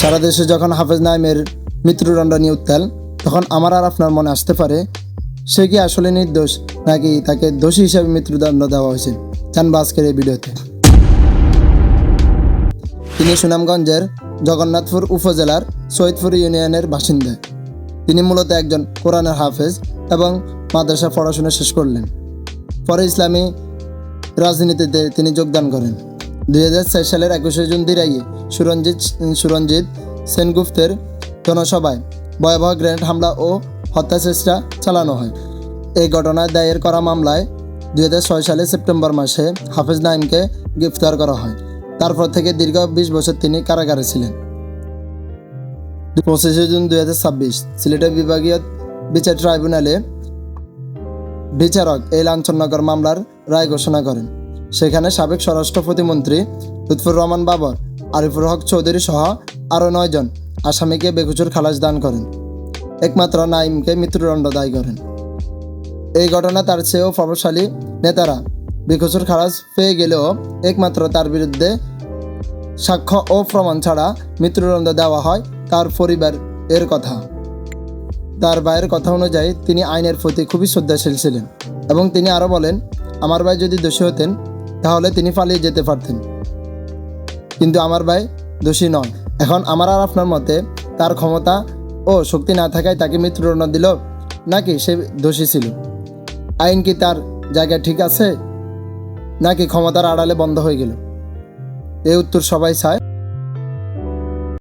সারা দেশে যখন হাফেজ নাঈমের মৃত্যুদণ্ড নিয়ে উত্তাল, তখন আমার আর আপনার মনে আসতে পারে, সে কি আসলে নির্দোষ নাকি তাকে দোষী হিসেবে মৃত্যুদণ্ড দেওয়া হয়েছে। জানবো আজকের এই ভিডিওতে। তিনি সুনামগঞ্জের জগন্নাথপুর উপজেলার সৈয়দপুর ইউনিয়নের বাসিন্দা। তিনি মূলত একজন কোরআনের হাফেজ এবং মাদ্রাসা পড়াশোনা শেষ করলেন। পরে ইসলামী রাজনীতিতে তিনি যোগদান করেন। 2004 সালের 21 জুন দিরাইয়ে সুরঞ্জিত সেনগুপ্তের জনসভায় ভয়াবহ গ্রেনেড হামলা ও হত্যা চেষ্টা চালানো হয়। এই ঘটনায় দায়ের করা মামলায় 2006 সালের সেপ্টেম্বর মাসে হাফেজ নাঈমকে গ্রেফতার করা হয়। তারপর থেকে দীর্ঘ 20 বছর তিনি কারাগারে ছিলেন। 25 জুন 2026 সিলেটের বিভাগীয় বিচার ট্রাইব্যুনালে বিচারক এই লাঞ্ছনাকর মামলার রায় ঘোষণা করেন। সেখানে সাবেক স্বরাষ্ট্র প্রতিমন্ত্রী লুৎফর রহমান বাবর, আরিফুল হক চৌধুরী সহ আরও 9 জন আসামিকে বেকসুর খালাস দান করেন। একমাত্র নাঈমকে মৃত্যুদণ্ড দায়ী করেন। এই ঘটনা তার চেয়েও প্রভাবশালী নেতারা বেকসুর খালাস পেয়ে গেলেও একমাত্র তার বিরুদ্ধে সাক্ষ্য ও প্রমাণ ছাড়া মৃত্যুদণ্ড দেওয়া হয় তার পরিবার এর কথা। তার ভাইয়ের কথা অনুযায়ী তিনি আইনের প্রতি খুবই শ্রদ্ধাশীল ছিলেন এবং তিনি আরও বলেন, আমার ভাই যদি দোষী হতেন তাহলে তিনি পালিয়ে যেতে পারতেন, কিন্তু আমার ভাই দোষী নয়। এখন আমার আর আপনার মতে তার ক্ষমতা ও শক্তি না থাকায় তাকে মৃত্যুদণ্ড দিল নাকি সে দোষী ছিল? আইন কি তার জায়গায় ঠিক আছে নাকি ক্ষমতার আড়ালে বন্ধ হয়ে গেল? এই উত্তর সবাই চায়।